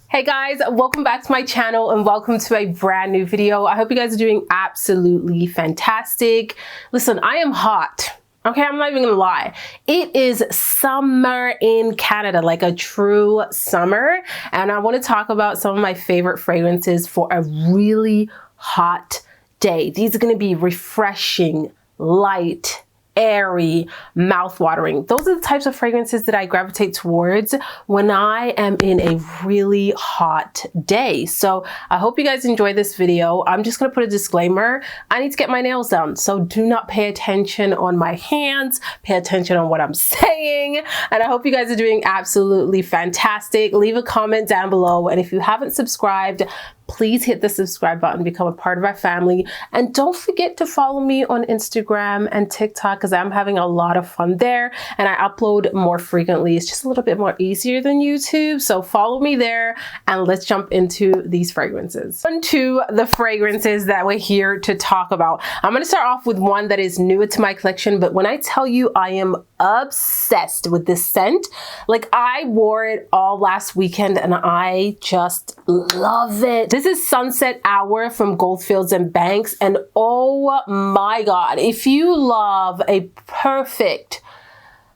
Hey guys, welcome back to my channel and welcome to a brand new video. I hope you guys are doing absolutely fantastic. Listen, I am hot. Okay, I'm not even gonna lie. It is summer in Canada, like a true summer. And I wanna talk about some of my favorite fragrances for a really hot day. These are gonna be refreshing, light, airy, mouth-watering. Those are the types of fragrances that I gravitate towards when I am in a really hot day. So I hope you guys enjoy this video. I'm just gonna put a disclaimer. I need to get my nails done, so do not pay attention on my hands, pay attention on what I'm saying. And I hope you guys are doing absolutely fantastic. Leave a comment down below, and if you haven't subscribed, please hit the subscribe button, become a part of our family. And don't forget to follow me on Instagram and TikTok because I'm having a lot of fun there and I upload more frequently. It's just a little bit more easier than YouTube. So follow me there and let's jump into these fragrances. On to the fragrances that we're here to talk about. I'm going to start off with one that is newer to my collection, but when I tell you I am obsessed with this scent, like I wore it all last weekend and I just love it. This is Sunset Hour from Goldfield Banks, and oh my god, if you love a perfect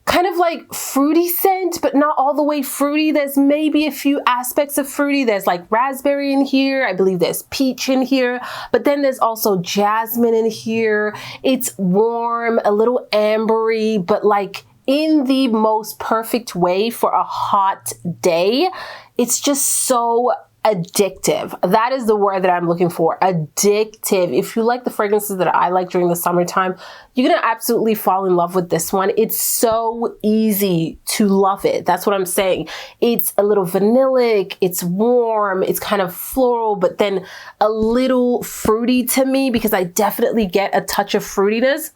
kind of like fruity scent, but not all the way fruity, there's maybe a few aspects of fruity. There's like raspberry in here, I believe there's peach in here, but then there's also jasmine in here. It's warm, a little ambery, but like in the most perfect way for a hot day. It's just so addictive. That is the word that I'm looking for. Addictive. If you like the fragrances that I like during the summertime, you're gonna absolutely fall in love with this one. It's so easy to love it. That's what I'm saying. It's a little vanillic, it's warm, it's kind of floral, but then a little fruity to me because I definitely get a touch of fruitiness.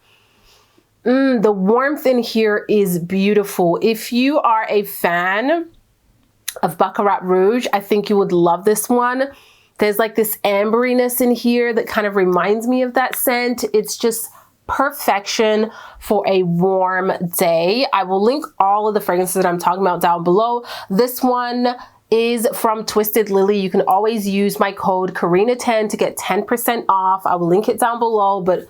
The warmth in here is beautiful. If you are a fan of Baccarat Rouge, I think you would love this one. There's like this amberiness in here that kind of reminds me of that scent. It's just perfection for a warm day. I will link all of the fragrances that I'm talking about down below. This one is from Twisted Lily. You can always use my code Karina10 to get 10% off. I will link it down below, but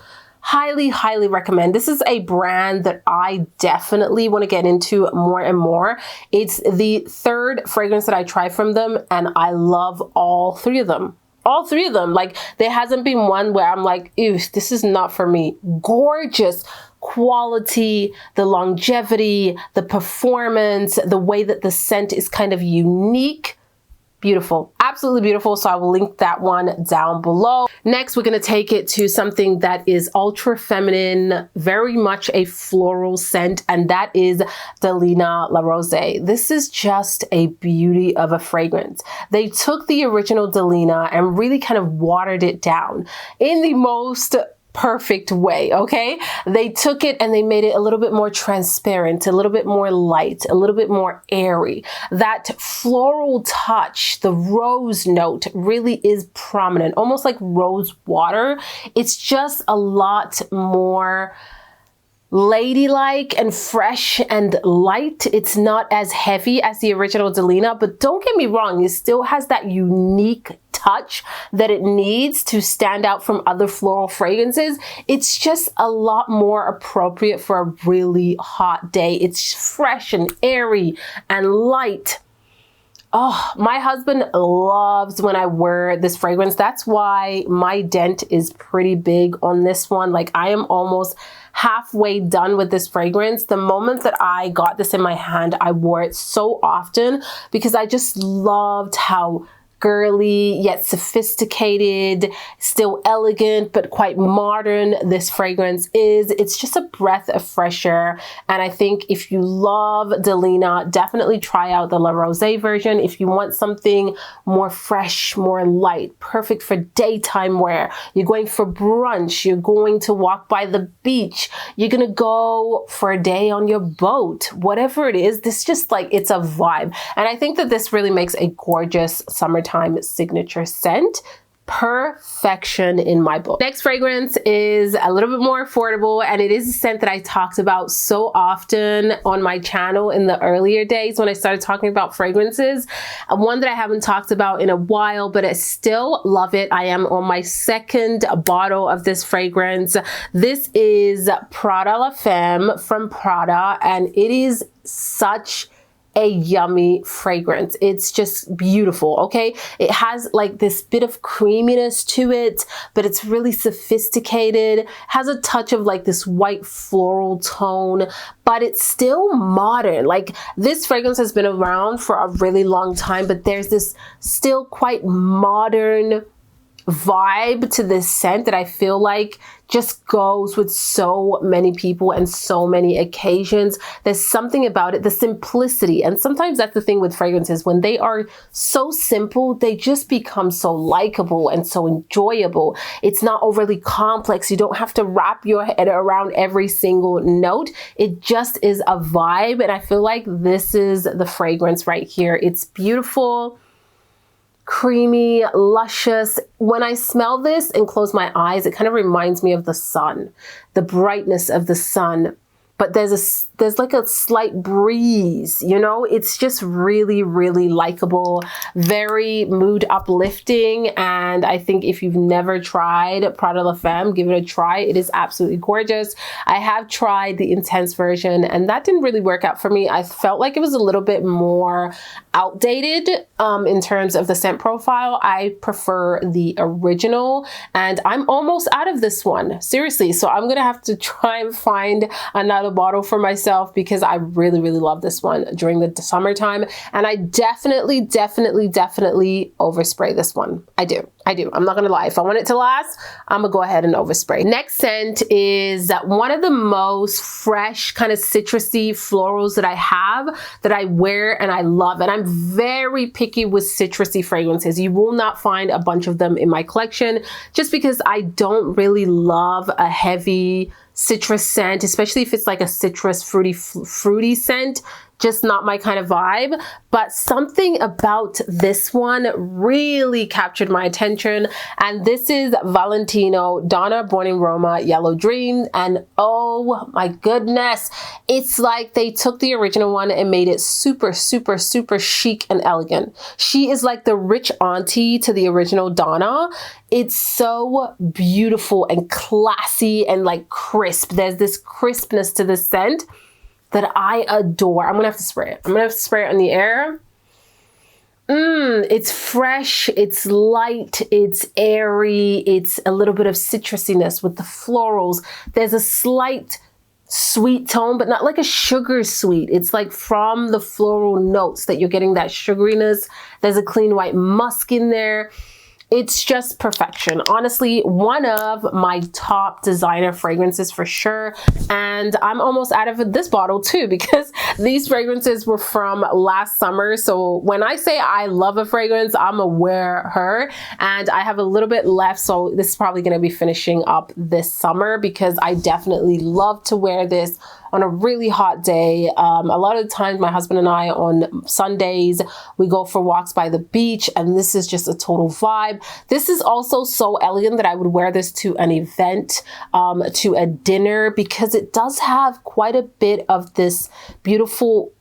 highly recommend. This is a brand that I definitely want to get into more and more. It's the third fragrance that I try from them and I love all three of them. All three of them. Like there hasn't been one where I'm like, ew, this is not for me. Gorgeous quality, the longevity, the performance, the way that the scent is kind of unique. Beautiful, absolutely beautiful. So I will link that one down below. Next, we're going to take it to something that is ultra feminine, very much a floral scent, and that is DELINA La Rose. This is just a beauty of a fragrance. They took the original DELINA and really kind of watered it down in the most perfect way, okay? They took it and they made it a little bit more transparent, a little bit more light, a little bit more airy. That floral touch, the rose note really is prominent, almost like rose water. It's just a lot more ladylike and fresh and light. It's not as heavy as the original DELINA, but don't get me wrong, it still has that unique touch that it needs to stand out from other floral fragrances. It's just a lot more appropriate for a really hot day. It's fresh and airy and light. Oh, my husband loves when I wear this fragrance. That's why my dent is pretty big on this one. Like I am almost halfway done with this fragrance. The moment that I got this in my hand, I wore it so often because I just loved how girly yet sophisticated, still elegant but quite modern this fragrance is. It's just a breath of fresh air, and I think if you love DELINA, definitely try out the La Rose version. If you want something more fresh, more light, perfect for daytime wear, you're going for brunch, you're going to walk by the beach, you're gonna go for a day on your boat, whatever it is, this just like, it's a vibe. And I think that this really makes a gorgeous summertime signature scent. perfection in my book. Next fragrance is a little bit more affordable, and it is a scent that I talked about so often on my channel in the earlier days when I started talking about fragrances. One that I haven't talked about in a while, but I still love it. I am on my second bottle of this fragrance. This is PRADA La Femme from PRADA, and it is such a yummy fragrance. It's just beautiful, okay? It has like this bit of creaminess to it, but it's really sophisticated, has a touch of like this white floral tone, but it's still modern. Like, this fragrance has been around for a really long time, but there's this still quite modern vibe to this scent that I feel like just goes with so many people and so many occasions. There's something about it, the simplicity. And sometimes that's the thing with fragrances. When they are so simple, they just become so likable and so enjoyable. It's not overly complex. You don't have to wrap your head around every single note. It just is a vibe. And I feel like this is the fragrance right here. It's beautiful, creamy, luscious. When I smell this and close my eyes, it kind of reminds me of the sun, the brightness of the sun. But there's like a slight breeze, you know? It's just really, really likable, very mood uplifting. And I think if you've never tried PRADA La Femme, give it a try. It is absolutely gorgeous. I have tried the intense version, and that didn't really work out for me. I felt like it was a little bit more outdated in terms of the scent profile. I prefer the original, and I'm almost out of this one, seriously. So I'm gonna have to try and find another bottle for myself, because I really, really love this one during the summertime. And I definitely overspray this one. I do. I'm not gonna lie. If I want it to last, I'm gonna go ahead and overspray. Next scent is one of the most fresh, kind of citrusy florals that I have, that I wear and I love. And I'm very picky with citrusy fragrances. You will not find a bunch of them in my collection, just because I don't really love a heavy citrus scent, especially if it's like a citrus fruity scent. Just not my kind of vibe. But something about this one really captured my attention, and this is Valentino, Donna Born in Roma Yellow Dream. And oh my goodness, it's like they took the original one and made it super chic and elegant. She is like the rich auntie to the original Donna. It's so beautiful and classy and like crisp. There's this crispness to the scent that I adore. I'm gonna have to spray it. I'm gonna have to spray it in the air. It's fresh, it's light, it's airy, it's a little bit of citrusiness with the florals. There's a slight sweet tone, but not like a sugar sweet. It's like from the floral notes that you're getting that sugariness. There's a clean white musk in there. It's just perfection. Honestly, one of my top designer fragrances for sure. And I'm almost out of this bottle too, because these fragrances were from last summer. So when I say I love a fragrance, I'm gonna wear her. And I have a little bit left, so this is probably gonna be finishing up this summer, because I definitely love to wear this on a really hot day. A lot of the times my husband and I on Sundays, we go for walks by the beach, and this is just a total vibe. This is also so elegant that I would wear this to an event, to a dinner, because it does have quite a bit of this beautiful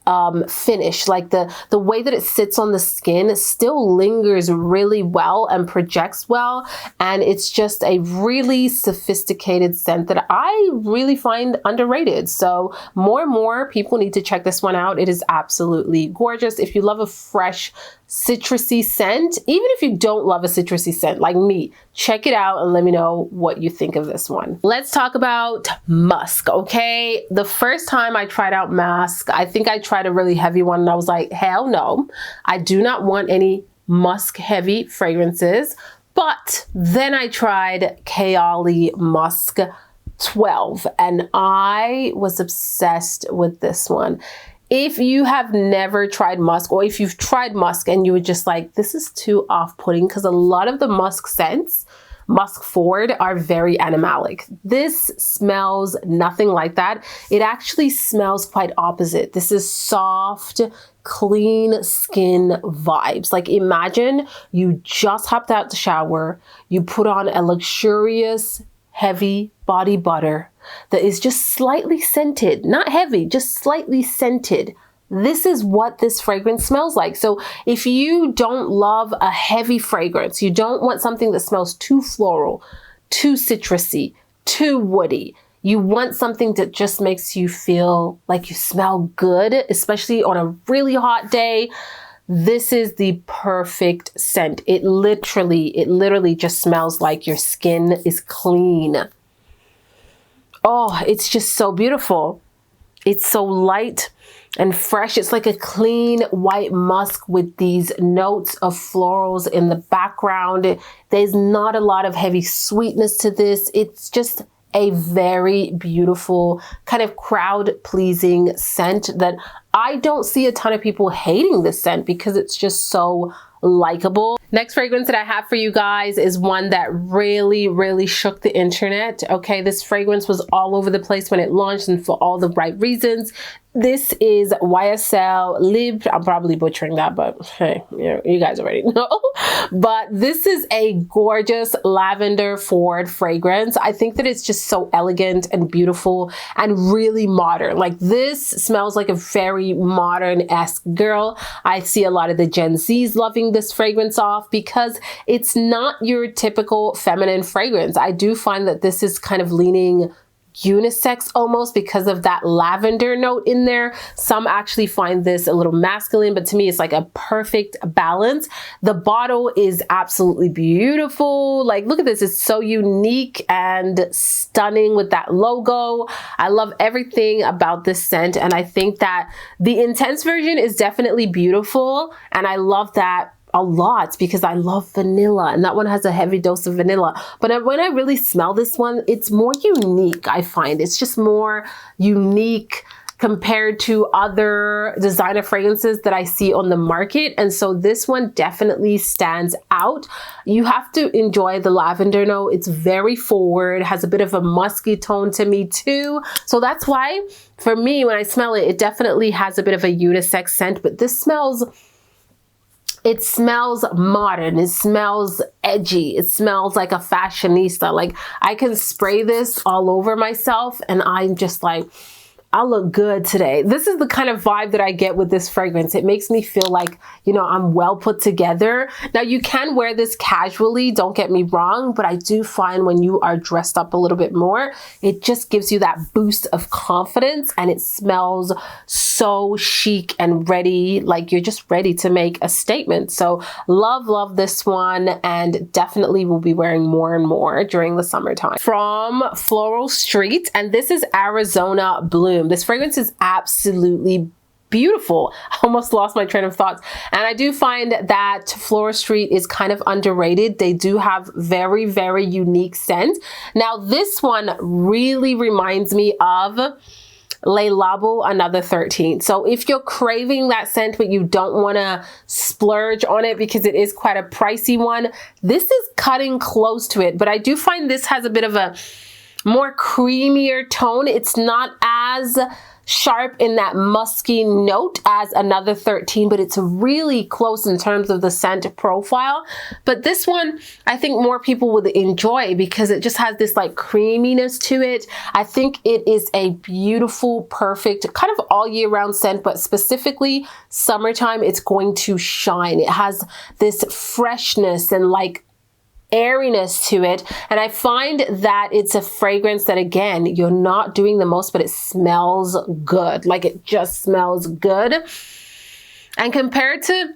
finish. Like the way that it sits on the skin still lingers really well and projects well, and it's just a really sophisticated scent that I really find underrated. So more and more people need to check this one out. It is absolutely gorgeous. If you love a fresh citrusy scent, even if you don't love a citrusy scent like me, check it out and let me know what you think of this one. Let's talk about musk, okay? The first time I tried out musk, I think I tried a really heavy one, and I was like, hell no, I do not want any musk heavy fragrances. But then I tried KAYALI Musk 12, and I was obsessed with this one. If you have never tried musk, or if you've tried musk and you were just like, this is too off-putting, because a lot of the musk scents musk forward are very animalic. This smells nothing like that. It actually smells quite opposite. This is soft, clean skin vibes. Like imagine you just hopped out the shower, you put on a luxurious, heavy body butter that is just slightly scented, not heavy, just slightly scented. This is what this fragrance smells like. So if you don't love a heavy fragrance, you don't want something that smells too floral, too citrusy, too woody, you want something that just makes you feel like you smell good, especially on a really hot day, this is the perfect scent. It literally just smells like your skin is clean. Oh, it's just so beautiful. It's so light and fresh. It's like a clean white musk with these notes of florals in the background. There's not a lot of heavy sweetness to this. It's just a very beautiful, kind of crowd-pleasing scent that I don't see a ton of people hating this scent because it's just so likable. Next fragrance that I have for you guys is one that really shook the internet. Okay, this fragrance was all over the place when it launched and for all the right reasons. This is YSL LIBRE. I'm probably butchering that, but hey, you guys already know. But this is a gorgeous lavender forward fragrance. I think that it's just so elegant and beautiful and really modern. Like this smells like a very modern-esque girl. I see a lot of the Gen Zs loving this fragrance off because it's not your typical feminine fragrance. I do find that this is kind of leaning unisex almost because of that lavender note in there. Some actually find this a little masculine, but to me it's like a perfect balance. The bottle is absolutely beautiful. Like look at this, it's so unique and stunning with that logo. I love everything about this scent, and I think that the intense version is definitely beautiful, and I love that a lot because I love vanilla, and that one has a heavy dose of vanilla. But when I really smell this one, it's more unique. I find it's just more unique compared to other designer fragrances that I see on the market. And so this one definitely stands out. You have to enjoy the lavender note. It's very forward, has a bit of a musky tone to me too. So that's why for me, when I smell it, it definitely has a bit of a unisex scent, but this smells, it smells modern, it smells edgy, it smells like a fashionista. Like I can spray this all over myself and I'm just like, I look good today. This is the kind of vibe that I get with this fragrance. It makes me feel like, you know, I'm well put together. Now you can wear this casually, don't get me wrong, but I do find when you are dressed up a little bit more, it just gives you that boost of confidence, and it smells so chic and ready, like you're just ready to make a statement. So love this one, and definitely will be wearing more and more during the summertime. From Floral Street, and this is Arizona Bloom. This fragrance is absolutely beautiful. I almost lost my train of thoughts. And I do find that Floral Street is kind of underrated. They do have very unique scent. Now this one really reminds me of Le Labo Another 13. So if you're craving that scent but you don't want to splurge on it because it is quite a pricey one, this is cutting close to it. But I do find this has a bit of a more creamier tone. It's not as sharp in that musky note as Another 13, but it's really close in terms of the scent profile. But this one, I think more people would enjoy because it just has this like creaminess to it. I think it is a beautiful, perfect, kind of all year round scent, but specifically summertime, it's going to shine. It has this freshness and like airiness to it, and I find that it's a fragrance that, again, you're not doing the most, but it smells good. Like it just smells good. And compared to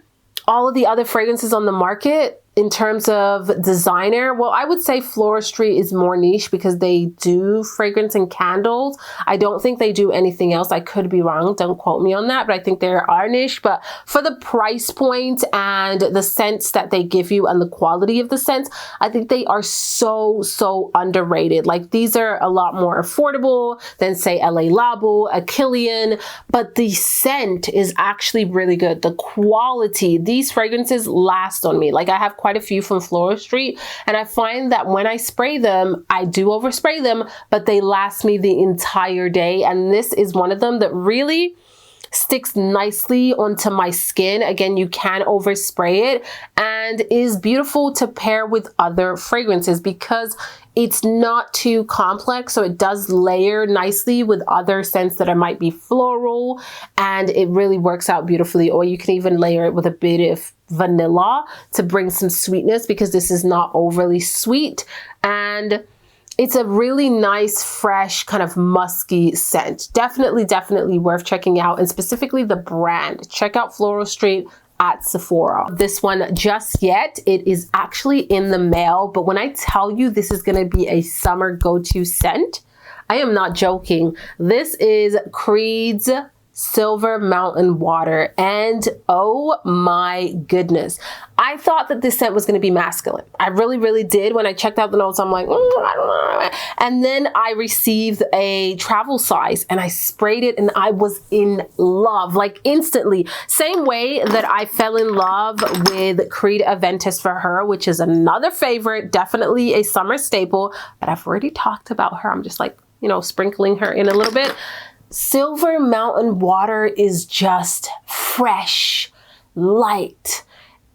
all of the other fragrances on the market in terms of designer, well, I would say Floral Street is more niche because they do fragrance and candles. I don't think they do anything else. I could be wrong, don't quote me on that, but I think they are niche. But for the price point and the scents that they give you and the quality of the scents, I think they are so underrated. Like these are a lot more affordable than say LA Labo, a Kilian, but the scent is actually really good. The quality, these fragrances last on me. Like I have quite quite a few from Floral Street, and I find that when I spray them, I do overspray them, but they last me the entire day. And this is one of them that really sticks nicely onto my skin. Again, you can overspray it, and is beautiful to pair with other fragrances because it's not too complex, so it does layer nicely with other scents that might be floral, and it really works out beautifully. Or you can even layer it with a bit of vanilla to bring some sweetness, because this is not overly sweet, and it's a really nice, fresh, kind of musky scent. Definitely worth checking out, and specifically the brand. Check out Floral Street at Sephora. This one just yet, it is actually in the mail, but when I tell you this is gonna be a summer go-to scent, I am not joking. This is Creed's Silver Mountain Water, and oh my goodness, I thought that this scent was going to be masculine. I really did. When I checked out the notes, I'm like, I don't know. And then I received a travel size and I sprayed it, and I was in love, like instantly. Same way that I fell in love with Creed Aventus for Her, which is another favorite, definitely a summer staple, but I've already talked about her. I'm just like, you know, sprinkling her in a little bit. Silver Mountain Water is just fresh, light,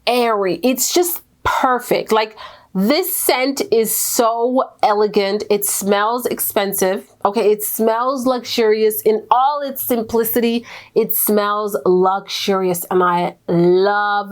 airy. It's just perfect. Like, this scent is so elegant. It smells expensive. Okay, it smells luxurious in all its simplicity. It smells luxurious, and I love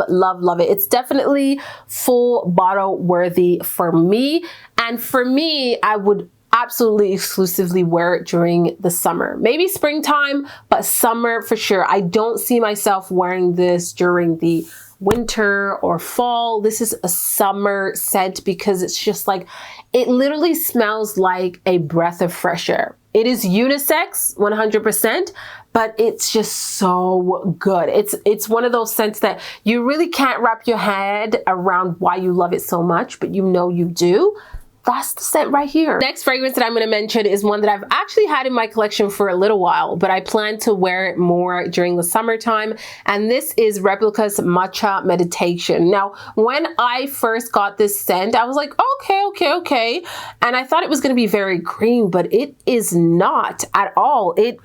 it. It's definitely full bottle worthy for me. And for me, I would absolutely exclusively wear it during the summer. Maybe springtime, but summer for sure. I don't see myself wearing this during the winter or fall. This is a summer scent because it's just like, it literally smells like a breath of fresh air. It is unisex 100%, but it's just so good. It's one of those scents that you really can't wrap your head around why you love it so much, but you know you do. That's the scent right here. Next fragrance that I'm going to mention is one that I've actually had in my collection for a little while, but I plan to wear it more during the summertime. And this is Replica's Matcha Meditation. Now, when I first got this scent, I was like, okay. And I thought it was going to be very green, but it is not at all. It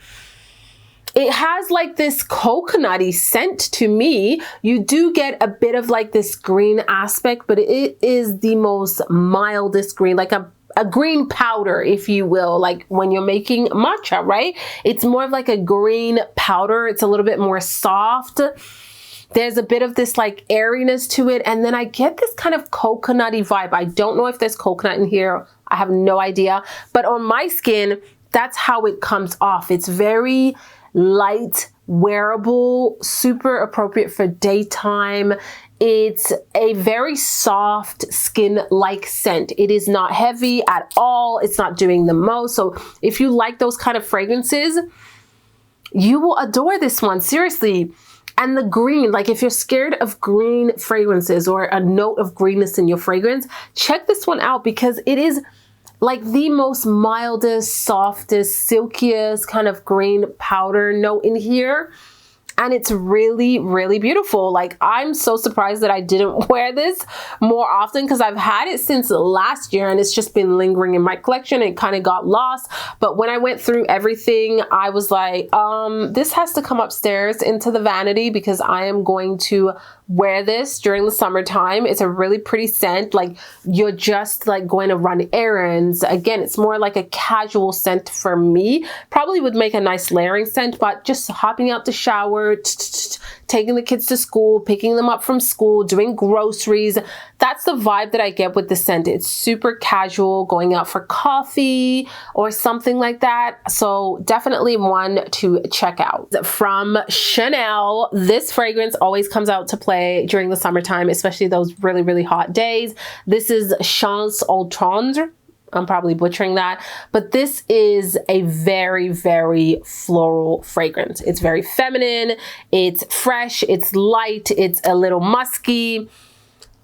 has like this coconutty scent to me. You do get a bit of like this green aspect, but it is the most mildest green, like a green powder, if you will, like when you're making matcha, right? It's more of like a green powder. It's a little bit more soft. There's a bit of this like airiness to it. And then I get this kind of coconutty vibe. I don't know if there's coconut in here. I have no idea. But on my skin, that's how it comes off. It's very light, wearable, super appropriate for daytime. It's a very soft skin-like scent. It is not heavy at all. It's not doing the most. So if you like those kind of fragrances, you will adore this one, seriously. And the green, like if you're scared of green fragrances or a note of greenness in your fragrance, check this one out because it is like the most mildest, softest, silkiest kind of green powder note in here. And it's really beautiful. Like, I'm so surprised that I didn't wear this more often because I've had it since last year and it's just been lingering in my collection. It kind of got lost. But when I went through everything, I was like, this has to come upstairs into the vanity because I am going to wear this during the summertime. It's a really pretty scent. Like, you're just like going to run errands. Again, it's more like a casual scent for me. Probably would make a nice layering scent, but just hopping out the shower, taking the kids to school, picking them up from school, doing groceries. That's the vibe that I get with the scent. It's super casual, going out for coffee or something like that. So definitely one to check out. From Chanel, this fragrance always comes out to play during the summertime, especially those really hot days. This is Chance au Tendre. I'm probably butchering that, but this is a very floral fragrance. It's very feminine, it's fresh, it's light, it's a little musky.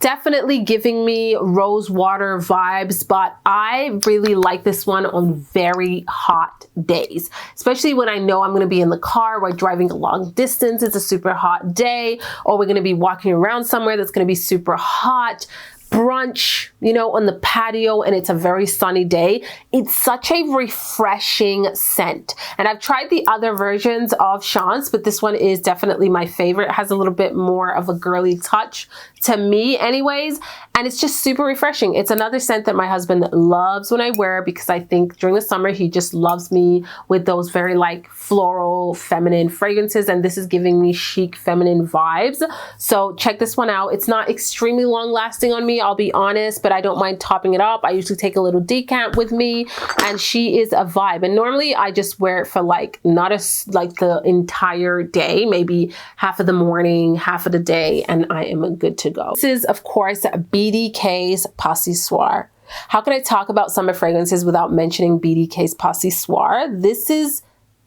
Definitely giving me rose water vibes, but I really like this one on very hot days, especially when I know I'm going to be in the car while driving a long distance. It's a super hot day, or we're going to be walking around somewhere that's going to be super hot. Brunch, you know, on the patio, and it's a very sunny day. It's such a refreshing scent. And I've tried the other versions of Chance, but this one is definitely my favorite. It has a little bit more of a girly touch to me anyways, and it's just super refreshing. It's another scent that my husband loves when I wear, because I think during the summer he just loves me with those very like floral feminine fragrances, and this is giving me chic feminine vibes. So check this one out. It's not extremely long lasting on me, I'll be honest, but I don't mind topping it up. I usually take a little decant with me, and she is a vibe. And normally I just wear it for like not like the entire day, maybe half of the morning, half of the day, and I am good to go. This is of course BDK's Pas Ce Soir. How can I talk about summer fragrances without mentioning BDK's Pas Ce Soir? This is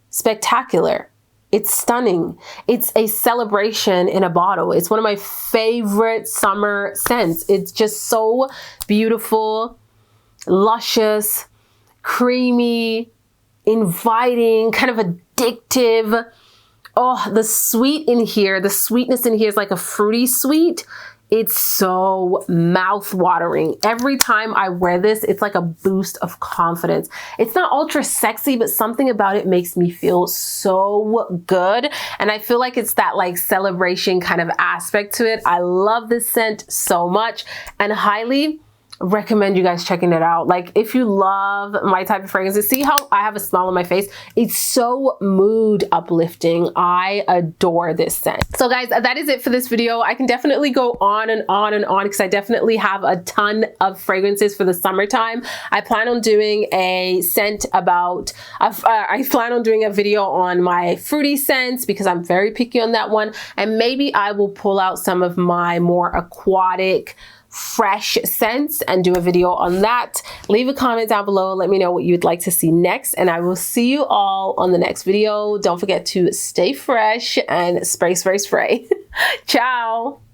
spectacular. It's stunning. It's a celebration in a bottle. It's one of my favorite summer scents. It's just so beautiful, luscious, creamy, inviting, kind of addictive. Oh, the sweet in here, the sweetness in here is like a fruity sweet. It's so mouth-watering. Every time I wear this, it's like a boost of confidence. It's not ultra sexy, but something about it makes me feel so good. And I feel like it's that like celebration kind of aspect to it. I love this scent so much, and highly recommend you guys checking it out. Like, if you love my type of fragrances, see how I have a smile on my face? It's so mood uplifting. I adore this scent. So guys, that is it for this video. I can definitely go on and on and on, because I definitely have a ton of fragrances for the summertime. I plan on doing a scent about, I plan on doing a video on my fruity scents, because I'm very picky on that one. And maybe I will pull out some of my more aquatic, fresh scents and do a video on that. Leave a comment down below. Let me know what you'd like to see next, and I will see you all on the next video. Don't forget to stay fresh and spray, spray, spray. Ciao.